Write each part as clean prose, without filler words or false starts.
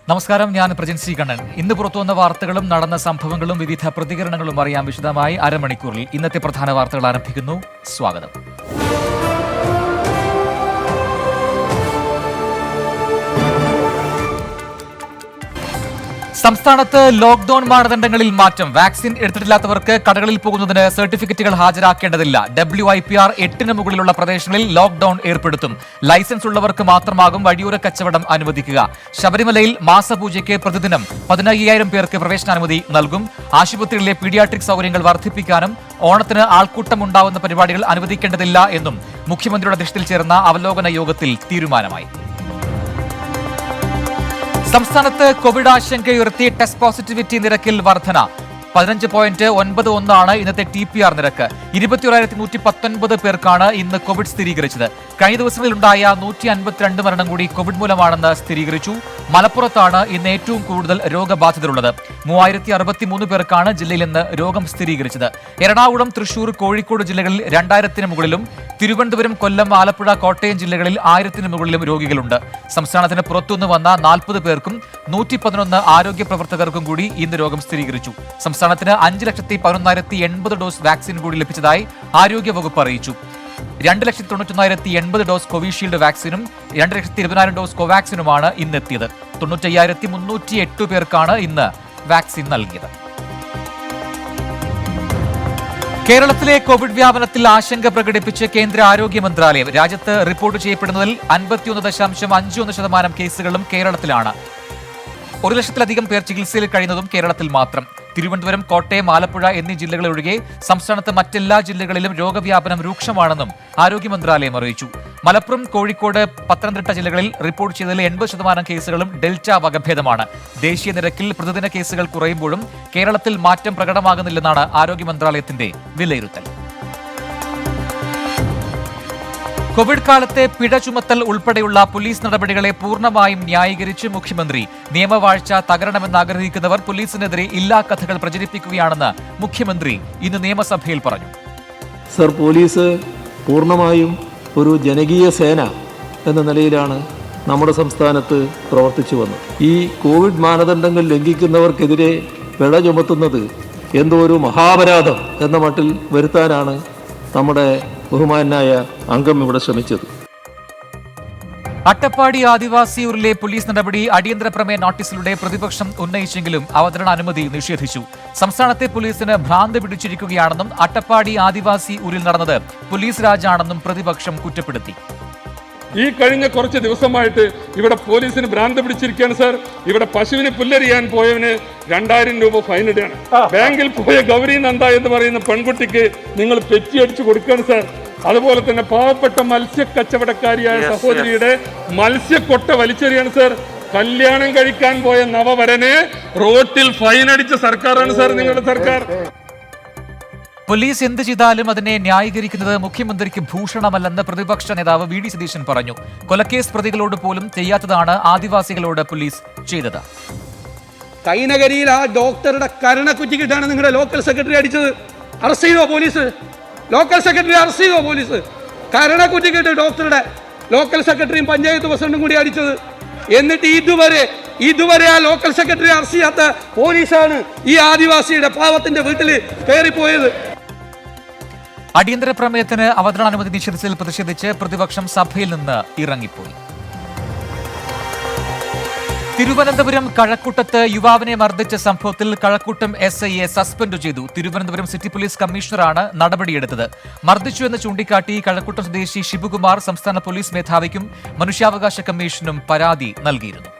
നമസ്കാരം, ഞാൻ പ്രജൻസി കണ്ണൻ. ഇന്ന് പുറത്തുവന്ന വാർത്തകളും നടന്ന സംഭവങ്ങളും വിവിധ പ്രതികരണങ്ങളും അറിയാൻ വിശദമായി അരമണിക്കൂറിൽ ഇന്നത്തെ പ്രധാന വാർത്തകൾ ആരംഭിക്കുന്നു. സ്വാഗതം. സംസ്ഥാനത്ത് ലോക്ഡൌൺ മാനദണ്ഡങ്ങളിൽ മാറ്റം. വാക്സിൻ എടുത്തിട്ടില്ലാത്തവർക്ക് കടകളിൽ പോകുന്നതിന് സർട്ടിഫിക്കറ്റുകൾ ഹാജരാക്കേണ്ടതില്ല. WIPR 8 മുകളിലുള്ള പ്രദേശങ്ങളിൽ ലോക്ഡൌൺ ഏർപ്പെടുത്തും. ലൈസൻസ് ഉള്ളവർക്ക് മാത്രമാകും വഴിയോര കച്ചവടം അനുവദിക്കുക. ശബരിമലയിൽ മാസപൂജയ്ക്ക് പ്രതിദിനം 15,000 പേർക്ക് പ്രവേശനാനുമതി നൽകും. ആശുപത്രികളിലെ പീഡിയാട്രിക് സൗകര്യങ്ങൾ വർദ്ധിപ്പിക്കാനും ഓണത്തിന് ആൾക്കൂട്ടം ഉണ്ടാവുന്ന പരിപാടികൾ അനുവദിക്കേണ്ടതില്ല എന്നും മുഖ്യമന്ത്രിയുടെ അധ്യക്ഷതയിൽ ചേർന്ന അവലോകന യോഗത്തിൽ തീരുമാനമായി. സംസ്ഥാനത്ത് കോവിഡ് ആശങ്കയുയർത്തി ടെസ്റ്റ് പോസിറ്റിവിറ്റി നിരക്കിൽ വർധന. 15.91 ഇന്നത്തെ TPR നിരക്ക്. 21,119 പേർക്കാണ് ഇന്ന് കോവിഡ് സ്ഥിരീകരിച്ചത്. കഴിഞ്ഞ ദിവസങ്ങളിലുണ്ടായ 152 മരണം കൂടി കോവിഡ് മൂലമാണെന്ന് സ്ഥിരീകരിച്ചു. മലപ്പുറത്താണ് ഇന്ന് ഏറ്റവും കൂടുതൽ രോഗബാധിതരുള്ളത്. 3063 പേർക്കാണ് ജില്ലയിൽ ഇന്ന് രോഗം സ്ഥിരീകരിച്ചത്. എറണാകുളം, തൃശൂർ, കോഴിക്കോട് ജില്ലകളിൽ 2000-ന് മുകളിലും, തിരുവനന്തപുരം, കൊല്ലം, ആലപ്പുഴ, കോട്ടയം ജില്ലകളിൽ 1000-ന് മുകളിലും രോഗികളുണ്ട്. സംസ്ഥാനത്തിന് പുറത്തുനിന്ന് വന്ന 40 പേർക്കും 111 ആരോഗ്യ പ്രവർത്തകർക്കും കൂടി ഇന്ന് രോഗം സ്ഥിരീകരിച്ചു. സംസ്ഥാനത്തിന് 5,11,080 ഡോസ് വാക്സിൻ കൂടി ലഭിച്ചതായി ആരോഗ്യവകുപ്പ് അറിയിച്ചു. 2,91,080 ഡോസ് കോവിഷീൽഡ് വാക്സിനും 2,20,000 ഡോസ് കോവാക്സിനുമാണ് ഇന്നെത്തിയത്. 95,308 പേർക്കാണ് ഇന്ന് വാക്സിൻ നൽകിയത്. കേരളത്തിലെ കോവിഡ് വ്യാപനത്തിൽ ആശങ്ക പ്രകടിപ്പിച്ച് കേന്ദ്ര ആരോഗ്യ മന്ത്രാലയം. രാജ്യത്ത് റിപ്പോർട്ട് ചെയ്യപ്പെടുന്നതിൽ 51.51% കേസുകളും കേരളത്തിലാണ്. 1,00,000-ലധികം പേർ ചികിത്സയിൽ കഴിയുന്നതും കേരളത്തിൽ മാത്രം. തിരുവനന്തപുരം, കോട്ടയം, ആലപ്പുഴ എന്നീ ജില്ലകളൊഴികെ സംസ്ഥാനത്ത് മറ്റെല്ലാ ജില്ലകളിലും രോഗവ്യാപനം രൂക്ഷമാണെന്നും ആരോഗ്യ മന്ത്രാലയം അറിയിച്ചു. മലപ്പുറം, കോഴിക്കോട്, പത്തനംതിട്ട ജില്ലകളിൽ റിപ്പോർട്ട് ചെയ്തതിൽ 80% കേസുകളും ഡെൽറ്റ വകഭേദമാണ്. ദേശീയ നിരക്കിൽ പ്രതിദിന കേസുകൾ കുറയുമ്പോഴും കേരളത്തിൽ മാറ്റം പ്രകടമാകുന്നില്ലെന്നാണ് ആരോഗ്യ മന്ത്രാലയത്തിന്റെ വിലയിരുത്തൽ. കോവിഡ് കാലത്തെ പിഴ ചുമത്തൽ ഉൾപ്പെടെയുള്ള പോലീസ് നടപടികളെ പൂർണ്ണമായും ന്യായീകരിച്ച് മുഖ്യമന്ത്രി. നിയമവാഴ്ച തകരണമെന്ന് ആഗ്രഹിക്കുന്നവർ പോലീസിനെതിരെ ഇല്ലാ കഥകൾ പ്രചരിപ്പിക്കുകയാണെന്ന് മുഖ്യമന്ത്രി ഇന്ന് നിയമസഭയിൽ പറഞ്ഞു. സർ, പോലീസ് പൂർണ്ണമായും ഒരു ജനകീയ സേന എന്ന നിലയിലാണ് നമ്മുടെ സംസ്ഥാനത്ത് പ്രവർത്തിച്ചു വന്നത്. ഈ കോവിഡ് മാനദണ്ഡങ്ങൾ ലംഘിക്കുന്നവർക്കെതിരെ പിഴ ചുമത്തുന്നത് എന്തോ ഒരു മഹാപരാധം എന്ന മട്ടിൽ വരുത്താനാണ് നമ്മുടെ ബഹുമാനായ അംഗം ഇവിടെ ശ്രമിച്ചത്. അട്ടപ്പാടി ആദിവാസി ഊരിലെ പോലീസ് നടപടി അടിയന്തര പ്രമേയ നോട്ടീസിലൂടെ പ്രതിപക്ഷം ഉന്നയിച്ചെങ്കിലും അവതരണ അനുമതി നിഷേധിച്ചു. സംസ്ഥാനത്തെ പോലീസിന് ഭ്രാന്ത് പിടിച്ചിരിക്കുകയാണെന്നും അട്ടപ്പാടി ആദിവാസി ഊരിൽ നടന്നത് പോലീസ് രാജാണെന്നും പ്രതിപക്ഷം കുറ്റപ്പെടുത്തി. ഈ കഴിഞ്ഞ കുറച്ച് ദിവസമായിട്ട് ഇവിടെ പോലീസിന് ഭ്രാന്ത് പിടിച്ചിരിക്കുകയാണ് സാർ. ഇവിടെ പശുവിന് പുല്ലരിയാൻ പോയവന് 2,000 രൂപ ഫൈൻ ഇടുകയാണ്. ബാങ്കിൽ പോയ ഗൗരി നന്ദ എന്ന് പറയുന്ന പെൺകുട്ടിക്ക് നിങ്ങൾ പെറ്റി അടിച്ചു കൊടുക്കുകയാണ് സാർ. അതുപോലെ തന്നെ പാവപ്പെട്ട മത്സ്യ കച്ചവടക്കാരിയായ സഹോദരിയുടെ മത്സ്യക്കൊട്ട വലിച്ചെറിയാണ് സാർ. കല്യാണം കഴിക്കാൻ പോയ നവവരനെ റോട്ടിൽ ഫൈൻ അടിച്ച സർക്കാരാണ് സാർ നിങ്ങളുടെ സർക്കാർ. പോലീസ് എന്ത് ചെയ്താലും അതിനെ ന്യായീകരിക്കുന്നത് മുഖ്യമന്ത്രിക്ക് ഭൂഷണമല്ലെന്ന് പ്രതിപക്ഷ നേതാവ് VD സതീശൻ പറഞ്ഞു. കൊലക്കേസ് പ്രതികളോട് പോലും ചെയ്യാത്തതാണ് ആദിവാസികളോട് പോലീസ് ചെയ്തത്. കൈനകരിയിൽ ആ ഡോക്ടറുടെ കരണക്കുറ്റിക്കിട്ടാണ് നിങ്ങളുടെ ലോക്കൽ സെക്രട്ടറി അടിച്ചത്. അറസ്റ്റ് ചെയ്തോ പോലീസ്? ലോക്കൽ സെക്രട്ടറി അറസ്റ്റ് ചെയ്തോ പോലീസ്? കരണക്കുറ്റിക്കിട്ട് ഡോക്ടറുടെ ലോക്കൽ സെക്രട്ടറിയും പഞ്ചായത്ത് പ്രസിഡന്റും കൂടി അടിച്ചത്. എന്നിട്ട് ഇതുവരെ ആ ലോക്കൽ സെക്രട്ടറി അറസ്റ്റ് ചെയ്യാത്ത പോലീസാണ് ഈ ആദിവാസിയുടെ പാവത്തിന്റെ വീട്ടിൽ കയറിപ്പോയത്. അടിയന്തര പ്രമേയത്തിന് അവതരണാനുമതി നിഷേധിച്ചതിൽ പ്രതിഷേധിച്ച് പ്രതിപക്ഷം സഭയിൽ നിന്ന് ഇറങ്ങിപ്പോയി. തിരുവനന്തപുരം കഴക്കൂട്ടത്ത് യുവാവിനെ മർദ്ദിച്ച സംഭവത്തിൽ കഴക്കൂട്ടം SIയെ സസ്പെൻഡ് ചെയ്തു. തിരുവനന്തപുരം സിറ്റി പോലീസ് കമ്മീഷണറാണ് നടപടിയെടുത്തത്. മർദ്ദിച്ചു എന്ന് ചൂണ്ടിക്കാട്ടി കഴക്കൂട്ടം സ്വദേശി ഷിബുകുമാർ സംസ്ഥാന പോലീസ് മേധാവിക്കും മനുഷ്യാവകാശ കമ്മീഷനും പരാതി നൽകിയിരുന്നു.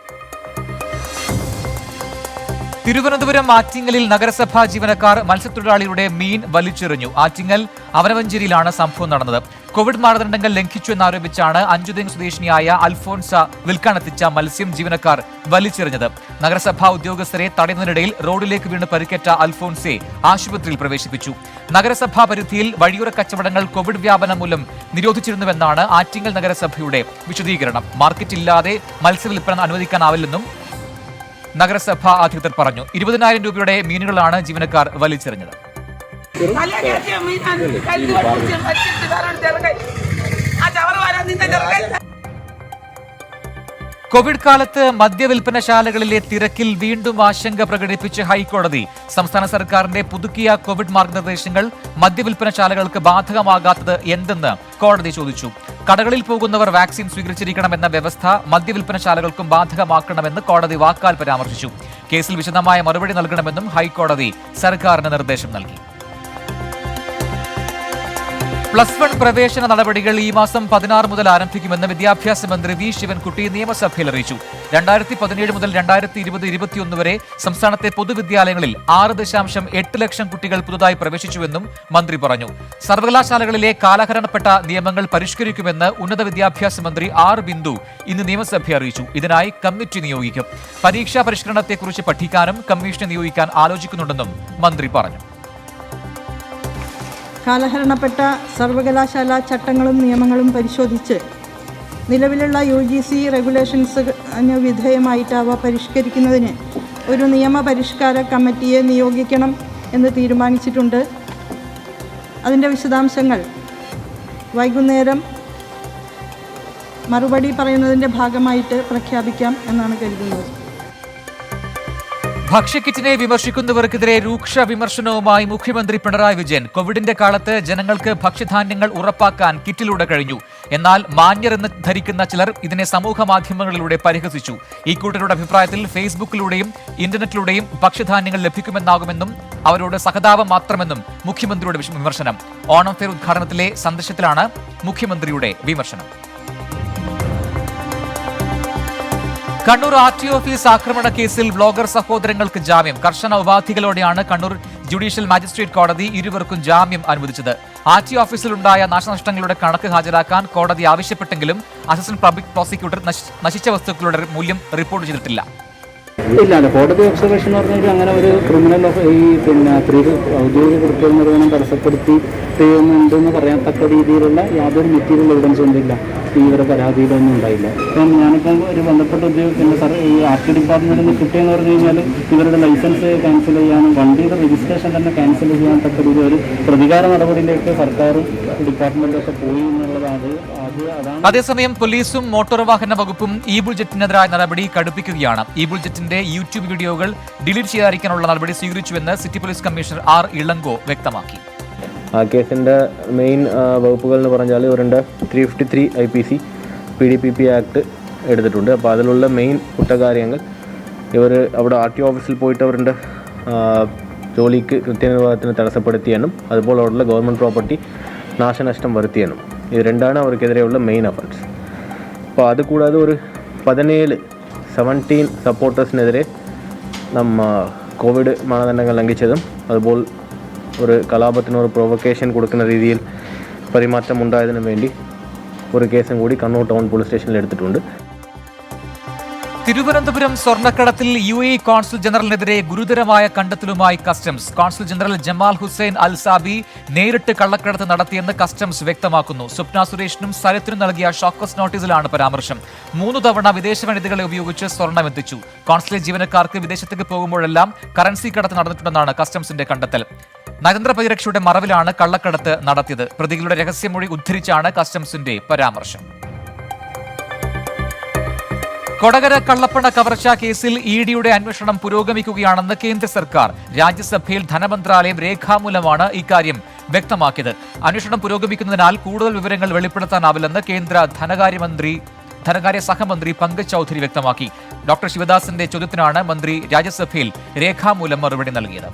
തിരുവനന്തപുരം ആറ്റിങ്ങലിൽ നഗരസഭാ ജീവനക്കാർ മത്സ്യത്തൊഴിലാളിയുടെ മീൻ വലിച്ചെറിഞ്ഞു. ആറ്റിങ്ങൽ അവനവഞ്ചേരിയിലാണ് സംഭവം നടന്നത്. കോവിഡ് മാനദണ്ഡങ്ങൾ ലംഘിച്ചു എന്നാരോപിച്ചാണ് അഞ്ചുതെങ്ങ് സ്വദേശിനിയായ അൽഫോൺസ വിൽക്കാനെത്തിച്ച മത്സ്യം ജീവനക്കാർ വലിച്ചെറിഞ്ഞത്. നഗരസഭാ ഉദ്യോഗസ്ഥരെ തടയുന്നതിനിടയിൽ റോഡിലേക്ക് വീണ് പരിക്കേറ്റ അൽഫോൺസയെ ആശുപത്രിയിൽ പ്രവേശിപ്പിച്ചു. നഗരസഭാ പരിധിയിൽ വഴിയോര കച്ചവടങ്ങൾ കോവിഡ് വ്യാപനം മൂലം നിരോധിച്ചിരുന്നുവെന്നാണ് ആറ്റിങ്ങൽ നഗരസഭയുടെ വിശദീകരണം. മാർക്കറ്റില്ലാതെ മത്സ്യവിൽപ്പന അനുവദിക്കാനാവില്ലെന്നും നഗരസഭാ അധികൃതർ പറഞ്ഞു. 20,000 രൂപയുടെ മീനുകളാണ് ജീവനക്കാർ വലിച്ചെറിഞ്ഞത്. കോവിഡ് കാലത്ത് മദ്യവിൽപ്പനശാലകളിലെ തിരക്കിൽ വീണ്ടും ആശങ്ക പ്രകടിപ്പിച്ച് ഹൈക്കോടതി. സംസ്ഥാന സർക്കാരിന്റെ പുതുക്കിയ കോവിഡ് മാർഗനിർദ്ദേശങ്ങൾ മദ്യവിൽപ്പനശാലകൾക്ക് ബാധകമാകാത്തത് എന്തെന്ന് കോടതി ചോദിച്ചു. കടകളിൽ പോകുന്നവർ വാക്സിൻ സ്വീകരിച്ചിരിക്കണമെന്ന വ്യവസ്ഥ മദ്യവിൽപ്പനശാലകൾക്കും ബാധകമാക്കണമെന്ന് കോടതി വാക്കാൽ പരാമർശിച്ചു. കേസിൽ വിശദമായ മറുപടി നൽകണമെന്നും ഹൈക്കോടതി സർക്കാരിന് നിർദ്ദേശം നൽകി. +1 പ്രവേശന നടപടികൾ ഈ മാസം 16 മുതൽ ആരംഭിക്കുമെന്ന് വിദ്യാഭ്യാസ മന്ത്രി വി ശിവൻകുട്ടി നിയമസഭയിൽ അറിയിച്ചു. 2017 മുതൽ 2020-21 വരെ സംസ്ഥാനത്തെ പൊതുവിദ്യാലയങ്ങളിൽ 6.8 ലക്ഷം കുട്ടികൾ പുതുതായി പ്രവേശിച്ചുവെന്നും മന്ത്രി പറഞ്ഞു. സർവകലാശാലകളിലെ കാലഹരണപ്പെട്ട നിയമങ്ങൾ പരിഷ്കരിക്കുമെന്ന് ഉന്നത വിദ്യാഭ്യാസ മന്ത്രി ആർ ബിന്ദു ഇന്ന് നിയമസഭയെ അറിയിച്ചു. ഇതിനായി കമ്മിറ്റി നിയോഗിക്കും. പരീക്ഷാ പരിഷ്കരണത്തെക്കുറിച്ച് പഠിക്കാനും കമ്മീഷനെ നിയോഗിക്കാൻ ആലോചിക്കുന്നുണ്ടെന്നും മന്ത്രി പറഞ്ഞു. കാലഹരണപ്പെട്ട സർവകലാശാല ചട്ടങ്ങളും നിയമങ്ങളും പരിശോധിച്ച് നിലവിലുള്ള UGC റെഗുലേഷൻസിന് വിധേയമായിട്ട് അവ പരിഷ്കരിക്കുന്നതിന് ഒരു നിയമപരിഷ്കാര കമ്മിറ്റിയെ നിയോഗിക്കണം എന്ന് തീരുമാനിച്ചിട്ടുണ്ട്. അതിൻ്റെ വിശദാംശങ്ങൾ വൈകുന്നേരം മറുപടി പറയുന്നതിൻ്റെ ഭാഗമായിട്ട് പ്രഖ്യാപിക്കാം എന്നാണ് കരുതുന്നത്. ഭക്ഷ്യക്കിറ്റിനെ വിമർശിക്കുന്നവർക്കെതിരെ രൂക്ഷ വിമർശനവുമായി മുഖ്യമന്ത്രി പിണറായി വിജയൻ. കോവിഡിന്റെ കാലത്ത് ജനങ്ങൾക്ക് ഭക്ഷ്യധാന്യങ്ങൾ ഉറപ്പാക്കാൻ കിറ്റിലൂടെ കഴിഞ്ഞു. എന്നാൽ മാന്യരെന്ന് ധരിക്കുന്ന ചിലർ ഇതിനെ സമൂഹ മാധ്യമങ്ങളിലൂടെ പരിഹസിച്ചു. ഈ കൂട്ടരുടെ അഭിപ്രായത്തിൽ ഫേസ്ബുക്കിലൂടെയും ഇന്റർനെറ്റിലൂടെയും ഭക്ഷ്യധാന്യങ്ങൾ ലഭിക്കുമെന്നാകുമെന്നും അവരോട് സഹതാപം മാത്രമെന്നും മുഖ്യമന്ത്രിയുടെ വിമർശനം. ഓണം ഫെയർ ഉദ്ഘാടനത്തിലെ സന്ദേശത്തിലാണ് മുഖ്യമന്ത്രിയുടെ വിമർശനം. കണ്ണൂർ RT ഓഫീസ് ആക്രമണ കേസിൽ വ്ലോഗർ സഹോദരങ്ങൾക്ക് ജാമ്യം. കർശന ഉപാധികളോടെയാണ് കണ്ണൂർ ജുഡീഷ്യൽ മജിസ്ട്രേറ്റ് കോടതി ഇരുവർക്കും ജാമ്യം അനുവദിച്ചത്. RT ഓഫീസിലുണ്ടായ നാശനഷ്ടങ്ങളുടെ കണക്ക് ഹാജരാക്കാൻ കോടതി ആവശ്യപ്പെട്ടെങ്കിലും അസിസ്റ്റന്റ് പബ്ലിക് പ്രോസിക്യൂട്ടർ നശിച്ച വസ്തുക്കളുടെ മൂല്യം റിപ്പോർട്ട് ചെയ്തിട്ടില്ല. ഇല്ല, കോടതി ഒബ്സർവേഷൻ എന്ന് പറഞ്ഞാൽ അങ്ങനെ ഒരു ക്രിമിനൽ ഔദ്യോഗിക കൃത്യനിർവഹണം തടസ്സപ്പെടുത്തി ചെയ്യുന്നുണ്ടെന്ന് പറയത്തക്ക രീതിയിലുള്ള യാതൊരു മെറ്റീരിയൽ എവിഡൻസ് ഒന്നുമില്ല. ഇവരുടെ പരാതിയിലൊന്നും ഉണ്ടായില്ല. അപ്പം ഞാനിപ്പം ഒരു ബന്ധപ്പെട്ട ഉദ്യോഗസ്ഥൻ്റെ ഈ RT ഡിപ്പാർട്ട്മെൻറ്റിൽ നിന്ന് കിട്ടിയെന്ന് പറഞ്ഞു കഴിഞ്ഞാൽ ഇവരുടെ ലൈസൻസ് ക്യാൻസൽ ചെയ്യാനും വണ്ടിയുടെ രജിസ്ട്രേഷൻ തന്നെ ക്യാൻസൽ ചെയ്യാൻ തക്ക രീതിയിൽ ഒരു പ്രതികാര നടപടിയിലേക്ക് സർക്കാരും ഡിപ്പാർട്ട്മെൻറ്റൊക്കെ പോയി എന്നുള്ളതാണ്. അതേസമയം പോലീസും മോട്ടോർ വാഹന വകുപ്പും ഇ-ബുള്ളറ്റിനെതിരായ നടപടി കടുപ്പിക്കുകയാണ്. ഇ-ബുള്ളറ്റിന്റെ യൂട്യൂബ് വീഡിയോകൾ ഡിലീറ്റ് ചെയ്യാതിരിക്കാനുള്ള നടപടി സ്വീകരിച്ചുവെന്ന് city police commissioner R Ilango വ്യക്തമാക്കി. ആ കേസിൻ്റെ മെയിൻ വകുപ്പുകൾ എന്ന് പറഞ്ഞാൽ ഇവരുടെ 353 IPC PDPP ആക്ട് എടുത്തിട്ടുണ്ട്. അപ്പോൾ അതിലുള്ള മെയിൻ കുറ്റകാര്യങ്ങൾ ഇവർ അവിടെ RT ഓഫീസിൽ പോയിട്ട് അവരുടെ ജോലിക്ക് കൃത്യനിർവഹണത്തിന് തടസ്സപ്പെടുത്തിയെന്നും അതുപോലെ അവിടെയുള്ള ഗവൺമെൻറ് പ്രോപ്പർട്ടി നാശനഷ്ടം വരുത്തിയെന്നും ഇത് രണ്ടാണ് അവർക്കെതിരെയുള്ള മെയിൻ ഒഫൻസ്. അപ്പോൾ അതുകൂടാതെ ഒരു 17 സപ്പോർട്ടേഴ്സിനെതിരെ കോവിഡ് മാനദണ്ഡങ്ങൾ ലംഘിച്ചതും അതുപോലെ ഒരു കലാപത്തിന് ഒരു പ്രൊവക്കേഷൻ കൊടുക്കുന്ന രീതിയിൽ പെരുമാറ്റം ഉണ്ടായതിനു വേണ്ടി ഒരു കേസും കൂടി കണ്ണൂർ ടൗൺ പോലീസ് സ്റ്റേഷനിൽ എടുത്തിട്ടുണ്ട്. തിരുവനന്തപുരം സ്വർണ്ണക്കടത്തിൽ UAE കോൺസുൽ ജനറലിനെതിരെ ഗുരുതരമായ കണ്ടെത്തലുമായി customs. Consul general Jamal Hussain Al Sabi നേരിട്ട് കള്ളക്കടത്ത് നടത്തിയെന്ന് കസ്റ്റംസ് വ്യക്തമാക്കുന്നു. സ്വപ്ന സുരേഷിനും സരത്തിനും നൽകിയ ഷോക്കസ് നോട്ടീസിലാണ് പരാമർശം. 3 തവണ വിദേശ വനിതകളെ ഉപയോഗിച്ച് സ്വർണം എത്തിച്ചു. കോൺസുലേറ്റ് ജീവനക്കാർക്ക് വിദേശത്തേക്ക് പോകുമ്പോഴെല്ലാം കറൻസി കടത്ത് നടന്നിട്ടുണ്ടെന്നാണ് കസ്റ്റംസിന്റെ കണ്ടെത്തൽ. നയതന്ത്ര പരിരക്ഷയുടെ മറവിലാണ് കള്ളക്കടത്ത് നടത്തിയത്. പ്രതികളുടെ രഹസ്യമൊഴി ഉദ്ധരിച്ചാണ് കസ്റ്റംസിന്റെ പരാമർശം. കൊടകര കള്ളപ്പണ കവർച്ചാ കേസിൽ EDയുടെ അന്വേഷണം പുരോഗമിക്കുകയാണെന്ന് കേന്ദ്ര സർക്കാർ. രാജ്യസഭയിൽ ധനമന്ത്രാലയം രേഖാമൂലമാണ് ഇക്കാര്യം വ്യക്തമാക്കിയത്. അന്വേഷണം പുരോഗമിക്കുന്നതിനാൽ കൂടുതൽ വിവരങ്ങൾ വെളിപ്പെടുത്താനാവില്ലെന്ന് കേന്ദ്ര ധനകാര്യ സഹമന്ത്രി പങ്കജ് ചൌധരി വ്യക്തമാക്കി. ഡോക്ടർ ശിവദാസന്റെ ചോദ്യത്തിനാണ് മന്ത്രി രാജ്യസഭയിൽ രേഖാമൂലം മറുപടി നൽകിയത്.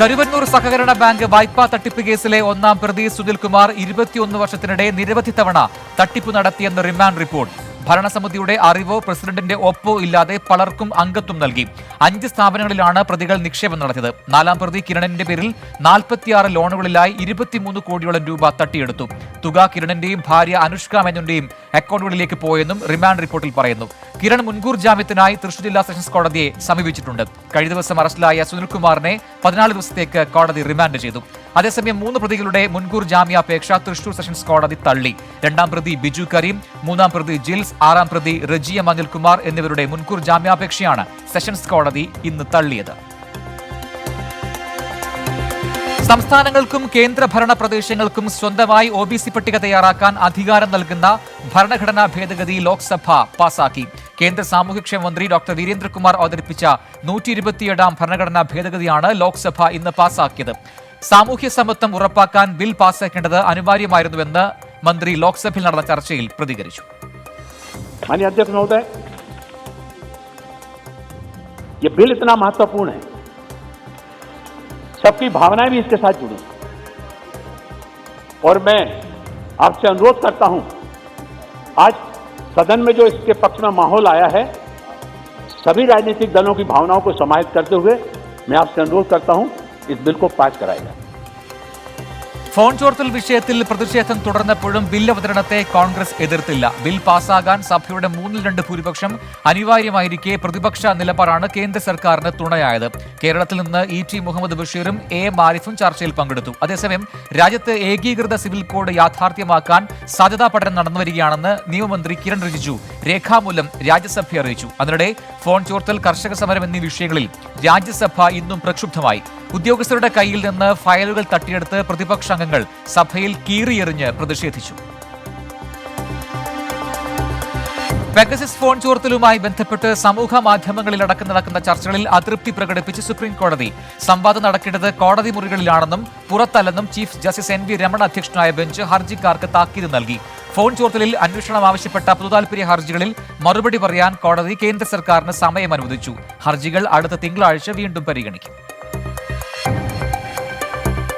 കരുവന്നൂർ സഹകരണ ബാങ്ക് വായ്പാ തട്ടിപ്പ് കേസിലെ 1-ാം പ്രതി സുനിൽകുമാർ 21 വർഷത്തിനിടെ നിരവധി തവണ തട്ടിപ്പ് നടത്തിയെന്ന് റിമാൻഡ് റിപ്പോർട്ട്. ഭരണസമിതിയുടെ അറിവോ പ്രസിഡന്റിന്റെ ഒപ്പോ ഇല്ലാതെ പലർക്കും അംഗത്വം നൽകി. 5 സ്ഥാപനങ്ങളിലാണ് പ്രതികൾ നിക്ഷേപം നടത്തിയത്. 4-ാം പ്രതി കിരണിന്റെ പേരിൽ 46 ലോണുകളിലായി 23 കോടിയോളം രൂപ തട്ടിയെടുത്തു. തുക കിരണിന്റെയും ഭാര്യ അനുഷ്ക മേനോന്റെയും അക്കൗണ്ടുകളിലേക്ക് പോയെന്നും റിമാൻഡ് റിപ്പോർട്ടിൽ പറയുന്നു. കിരൺ മുൻകൂർ ജാമ്യത്തിനായി തൃശൂർ ജില്ലാ സെഷൻസ് കോടതിയെ സമീപിച്ചിട്ടുണ്ട്. കഴിഞ്ഞ ദിവസം അറസ്റ്റിലായ സുനിൽകുമാറിനെ 14 ദിവസത്തേക്ക് കോടതി റിമാൻഡ് ചെയ്തു. അതേസമയം 3 പ്രതികളുടെ മുൻകൂർ ജാമ്യാപേക്ഷ തൃശൂർ സെഷൻസ് കോടതി തള്ളി. 2-ാം പ്രതി ബിജു കരീം, 3-ാം പ്രതി ജിൽസ്, 6-ാം പ്രതി റജിയ മനിൽകുമാർ എന്നിവരുടെ മുൻകൂർ ജാമ്യാപേക്ഷയാണ് സെഷൻസ് കോടതി ഇന്ന് തള്ളിയത്. സംസ്ഥാനങ്ങൾക്കും കേന്ദ്രഭരണ പ്രദേശങ്ങൾക്കും സ്വന്തമായി OBC പട്ടിക തയ്യാറാക്കാൻ അധികാരം നൽകുന്ന ഭരണഘടനാ ഭേദഗതി ലോക്സഭ പാസാക്കി. കേന്ദ്ര സാമൂഹ്യക്ഷേമ മന്ത്രി ഡോക്ടർ വീരേന്ദ്രകുമാർ അവതരിപ്പിച്ച 127ാം ഭരണഘടനാ ഭേദഗതിയാണ് ലോക്സഭ ഇന്ന് പാസാക്കിയത്. സാമൂഹ്യ സമത്വം ഉറപ്പാക്കാൻ ബിൽ പാസാക്കേണ്ടത് അനിവാര്യമായിരുന്നുവെന്ന് മന്ത്രി ലോക്സഭയിൽ നടന്ന ചർച്ചയിൽ പ്രതികരിച്ചു. माननीय अध्यक्ष महोदय, ये बिल इतना महत्वपूर्ण है, सबकी भावनाएं भी इसके साथ जुड़ी और मैं आपसे अनुरोध करता हूं, आज सदन में जो इसके पक्ष में माहौल आया है, सभी राजनीतिक दलों की भावनाओं को समाहित करते हुए मैं आपसे अनुरोध करता हूं इस बिल को पास कराया जाए. ഫോൺ ചോർത്തൽ വിഷയത്തിൽ പ്രതിഷേധം തുടർന്നപ്പോഴും ബിൽ അവതരണത്തെ കോൺഗ്രസ് എതിർത്തില്ല. ബിൽ പാസ്സാകാൻ സഭയുടെ 3/2 ഭൂരിപക്ഷം അനിവാര്യമായിരിക്കെ പ്രതിപക്ഷ നിലപാടാണ് കേന്ദ്ര സർക്കാരിന് തുണയായത്. കേരളത്തിൽ നിന്ന് E.T. മുഹമ്മദ് ബഷീറും A.M. ആരിഫും ചർച്ചയിൽ പങ്കെടുത്തു. അതേസമയം രാജ്യത്ത് ഏകീകൃത സിവിൽ കോഡ് യാഥാർത്ഥ്യമാക്കാൻ സാധ്യതാ പഠനം നടന്നുവരികയാണെന്ന് നിയമമന്ത്രി കിരൺ റിജിജു രേഖാമൂലം രാജ്യസഭയെ അറിയിച്ചു. അതിനിടെ ഫോൺ ചോർത്തൽ, കർഷക സമരം എന്നീ വിഷയങ്ങളിൽ രാജ്യസഭ ഇന്നും പ്രക്ഷുബ്ധമായി. ഉദ്യോഗസ്ഥരുടെ കയ്യിൽ നിന്ന് ഫയലുകൾ തട്ടിയെടുത്ത് പ്രതിപക്ഷ അംഗങ്ങൾ സഭയിൽ കീറിയെറിഞ്ഞ് പ്രതിഷേധിച്ചു. പെഗസസ് ഫോൺ ചോർത്തലുമായി ബന്ധപ്പെട്ട് സമൂഹ മാധ്യമങ്ങളിലടക്കം നടക്കുന്ന ചർച്ചകളിൽ അതൃപ്തി പ്രകടിപ്പിച്ച് സുപ്രീം കോടതി. സംവാദം നടക്കേണ്ടത് കോടതി മുറികളിലാണെന്നും പുറത്തല്ലെന്നും ചീഫ് ജസ്റ്റിസ് N.V. രമണ അധ്യക്ഷനായ ബെഞ്ച് ഹർജിക്കാർക്ക് താക്കീത് നൽകി. ഫോൺ ചോർത്തലിൽ അന്വേഷണം ആവശ്യപ്പെട്ട പൊതുതാൽപര്യ ഹർജികളിൽ മറുപടി പറയാൻ കോടതി കേന്ദ്ര സർക്കാരിന് സമയം അനുവദിച്ചു. ഹർജികൾ അടുത്ത തിങ്കളാഴ്ച വീണ്ടും പരിഗണിക്കും.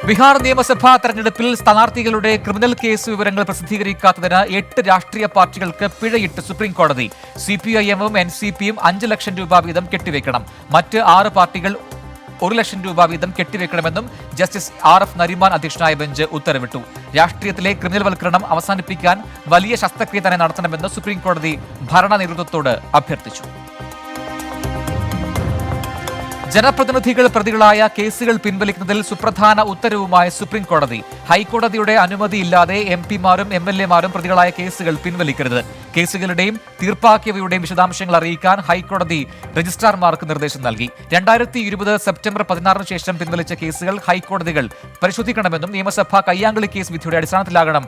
ബീഹാർ നിയമസഭാ തെരഞ്ഞെടുപ്പിൽ സ്ഥാനാർത്ഥികളുടെ ക്രിമിനൽ കേസ് വിവരങ്ങൾ പ്രസിദ്ധീകരിക്കാത്തതിന് 8 രാഷ്ട്രീയ പാർട്ടികൾക്ക് പിഴയിട്ട് സുപ്രീം കോടതി. CPIM-ഉം NCP-യും 5 ലക്ഷം രൂപ വീതം കെട്ടിവെക്കണം. മറ്റ് 6 പാർട്ടികൾ 1 ലക്ഷം രൂപ വീതം കെട്ടിവെക്കണമെന്നും ജസ്റ്റിസ് RF നരിമാൻ അധ്യക്ഷനായ ബെഞ്ച് ഉത്തരവിട്ടു. രാഷ്ട്രീയത്തിലെ ക്രിമിനൽവൽക്കരണം അവസാനിപ്പിക്കാൻ വലിയ ശസ്ത്രക്രിയ തന്നെ നടത്തണമെന്ന് സുപ്രീം കോടതി ഭരണ നേതൃത്വത്തോട് അഭ്യർത്ഥിച്ചു. ജനപ്രതിനിധികൾ പ്രതികളായ കേസുകൾ പിൻവലിക്കുന്നതിൽ സുപ്രധാന ഉത്തരവുമായി സുപ്രീം കോടതി. ഹൈക്കോടതിയുടെ അനുമതിയില്ലാതെ MP-മാരും MLA-മാരും പ്രതികളായ കേസുകൾ പിൻവലിക്കരുത്. കേസുകളുടെയും തീർപ്പാക്കിയവയുടെയും വിശദാംശങ്ങൾ അറിയിക്കാൻ ഹൈക്കോടതി രജിസ്ട്രാർമാർക്ക് നിർദ്ദേശം നൽകി. 2020 സെപ്റ്റംബർ 16 ശേഷം പിൻവലിച്ച കേസുകൾ ഹൈക്കോടതികൾ പരിശോധിക്കണമെന്നും നിയമസഭാ കയ്യാങ്കളി കേസ് വിധിയുടെ അടിസ്ഥാനത്തിലാകണം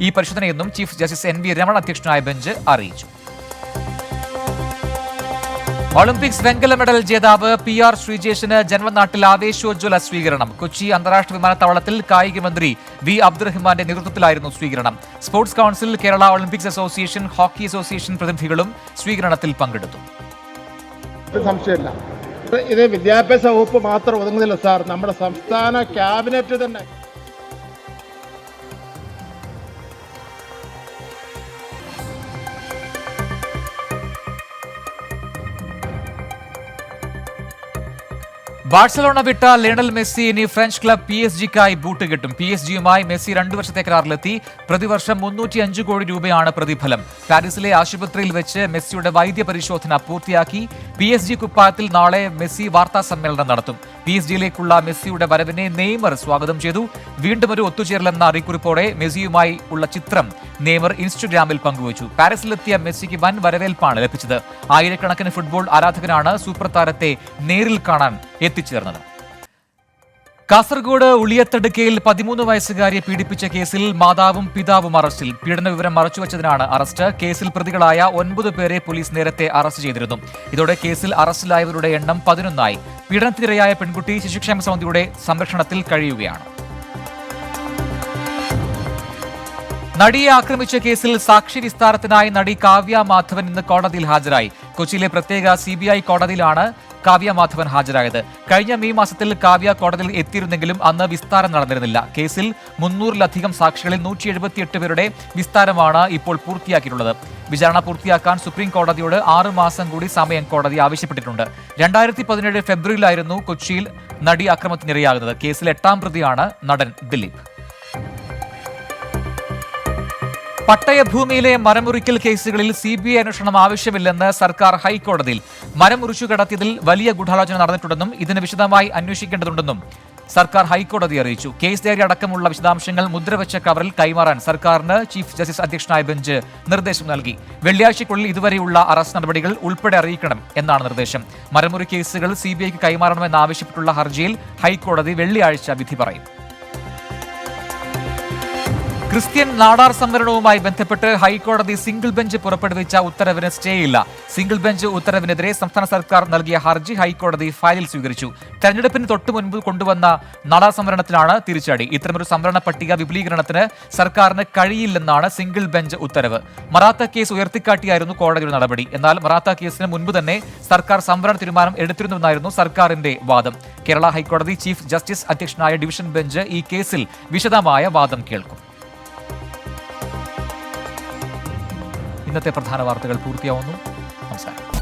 ഈ പരിശോധനയെന്നും ചീഫ് ജസ്റ്റിസ് N.V. രമണ അധ്യക്ഷനായ ബെഞ്ച് അറിയിച്ചു. ഒളിമ്പിക്സ് വെങ്കല മെഡൽ ജേതാവ് PR ശ്രീജേഷിന് ജന്മനാട്ടിൽ ആവേശോജ്വല സ്വീകരണം. കൊച്ചി അന്താരാഷ്ട്ര വിമാനത്താവളത്തിൽ കായിക മന്ത്രി V. അബ്ദുറഹ്മാന്റെ നേതൃത്വത്തിലായിരുന്നു സ്വീകരണം. Sports council, Kerala Olympics association, hockey association പ്രതിനിധികളും സ്വീകരണത്തിൽ പങ്കെടുത്തു. സംശയമില്ല, ഇത് വിദ്യാഭ്യാസ വകുപ്പ് മാത്രം ഒതുങ്ങുന്നില്ല സാർ, നമ്മുടെ സംസ്ഥാന ക്യാബിനറ്റ് തന്നെ. ബാഴ്സലോണ വിട്ട ലയണൽ മെസ്സി ഇനി ഫ്രഞ്ച് ക്ലബ് PSG-ക്കായി ബൂട്ട് കിട്ടും. PSG-യുമായി മെസ്സി 2 വർഷത്തെ കരാറിലെത്തി. പ്രതിവർഷം 305 കോടി രൂപയാണ് പ്രതിഫലം. പാരീസിലെ ആശുപത്രിയിൽ വെച്ച് മെസ്സിയുടെ വൈദ്യ പരിശോധന പൂർത്തിയാക്കി. PSG കുപ്പായത്തിൽ നാളെ മെസ്സി വാർത്താ സമ്മേളനം നടത്തും. PSG-യിലേക്കുള്ള മെസ്സിയുടെ വരവിനെ നെയ്മർ സ്വാഗതം ചെയ്തു. വീണ്ടും ഒരു ഒത്തുചേരലെന്ന അറിയിക്കുറിപ്പോടെ മെസ്സിയുമായി ഉള്ള ചിത്രം നെയ്മർ ഇൻസ്റ്റഗ്രാമിൽ പങ്കുവച്ചു. പാരീസിലെത്തിയ മെസ്സിക്ക് വൻ വരവേൽപ്പാണ് ലഭിച്ചത്. ആയിരക്കണക്കിന് ഫുട്ബോൾ ആരാധകരാണ് സൂപ്പർ താരത്തെ നേരിൽ കാണാൻ എത്തിച്ചേർന്നത്. കാസർഗോഡ് ഉളിയത്തടുക്കയിൽ 13 വയസ്സുകാരിയെ പീഡിപ്പിച്ച കേസിൽ മാതാവും പിതാവും അറസ്റ്റിൽ. പീഡന വിവരം മറച്ചുവെച്ചതിനാണ് അറസ്റ്റ്. കേസിൽ പ്രതികളായ 9 പേരെ പോലീസ് നേരത്തെ അറസ്റ്റ് ചെയ്തിരുന്നു. ഇതോടെ കേസിൽ അറസ്റ്റിലായവരുടെ എണ്ണം 11ആയി. പീഡനത്തിനിരയായ പെൺകുട്ടി ശിശുക്ഷേമ സമിതിയുടെ സംരക്ഷണത്തിൽ കഴിയുകയാണ്. നടിയെ ആക്രമിച്ച കേസിൽ സാക്ഷി വിസ്താരത്തിനായി നടി കാവ്യ മാധവൻ ഇന്ന് കോടതിയിൽ ഹാജരായി. കൊച്ചിയിലെ പ്രത്യേക CBI കോടതിയിലാണ് കാവ്യ മാധവൻ ഹാജരായത്. കഴിഞ്ഞ മെയ് മാസത്തിൽ കാവ്യ കോടതിയിൽ എത്തിയിരുന്നെങ്കിലും അന്ന് വിസ്താരം നടന്നിരുന്നില്ല. കേസിൽ 300-ലധികം സാക്ഷികളിൽ 178 പേരുടെ വിസ്താരമാണ് ഇപ്പോൾ പൂർത്തിയാക്കിയിട്ടുള്ളത്. വിചാരണ പൂർത്തിയാക്കാൻ സുപ്രീം കോടതിയോട് 6 മാസം കൂടി സമയം കോടതി ആവശ്യപ്പെട്ടിട്ടുണ്ട്. 2017 ഫെബ്രുവരിയിലായിരുന്നു കൊച്ചിയിൽ നടി ആക്രമണത്തിനിരയാകുന്നത്. കേസിൽ 8ാം പ്രതിയാണ് നടൻ ദിലീപ്. പട്ടയഭൂമിയിലെ മരമുറിക്കൽ കേസുകളിൽ CBI അന്വേഷണം ആവശ്യമില്ലെന്ന് സർക്കാർ ഹൈക്കോടതിയിൽ. മരം മുറിച്ചു കടത്തിയതിൽ വലിയ ഗൂഢാലോചന നടന്നിട്ടുണ്ടെന്നും ഇതിന് വിശദമായി അന്വേഷിക്കേണ്ടതുണ്ടെന്നും സർക്കാർ ഹൈക്കോടതി അറിയിച്ചു. കേസ് ഡയറി അടക്കമുള്ള വിശദാംശങ്ങൾ മുദ്രവെച്ച കവറിൽ കൈമാറാൻ സർക്കാരിന് ചീഫ് ജസ്റ്റിസ് അധ്യക്ഷനായ ബെഞ്ച് നിർദ്ദേശം നൽകി. വെള്ളിയാഴ്ചയ്ക്കുള്ളിൽ ഇതുവരെയുള്ള അറസ്റ്റ് നടപടികൾ ഉൾപ്പെടെ അറിയിക്കണം എന്നാണ് നിർദ്ദേശം. മരമുറി കേസുകൾ CBIക്ക് കൈമാറണമെന്നാവശ്യപ്പെട്ടുള്ള ഹർജിയിൽ ഹൈക്കോടതി വെള്ളിയാഴ്ച വിധി പറയും. ക്രിസ്ത്യൻ നാടാർ സംവരണവുമായി ബന്ധപ്പെട്ട് ഹൈക്കോടതി സിംഗിൾ ബെഞ്ച് പുറപ്പെടുവിച്ച ഉത്തരവിന് സ്റ്റേ ഇല്ല. സിംഗിൾ ബെഞ്ച് ഉത്തരവിനെതിരെ സംസ്ഥാന സർക്കാർ നൽകിയ ഹർജി ഹൈക്കോടതി ഫയലിൽ സ്വീകരിച്ചു. തെരഞ്ഞെടുപ്പിന് തൊട്ടു മുൻപ് കൊണ്ടുവന്ന നാടാർ സംവരണത്തിലാണ് തിരിച്ചടി. ഇത്തരമൊരു സംവരണ പട്ടിക വിപുലീകരണത്തിന് സർക്കാരിന് കഴിയില്ലെന്നാണ് സിംഗിൾ ബെഞ്ച് ഉത്തരവ്. മറാത്ത കേസ് ഉയർത്തിക്കാട്ടിയായിരുന്നു കോടതിയുടെ നടപടി. എന്നാൽ മറാത്ത കേസിന് മുൻപ് തന്നെ സർക്കാർ സംവരണ തീരുമാനം എടുത്തിരുന്നുവെന്നായിരുന്നു സർക്കാരിന്റെ വാദം. കേരള ഹൈക്കോടതി ചീഫ് ജസ്റ്റിസ് അധ്യക്ഷനായ ഡിവിഷൻ ബെഞ്ച് ഈ കേസിൽ വിശദമായ വാദം കേൾക്കും. ഇന്നത്തെ പ്രധാന വാർത്തകൾ പൂർത്തിയാവുന്നു. നമസ്കാരം.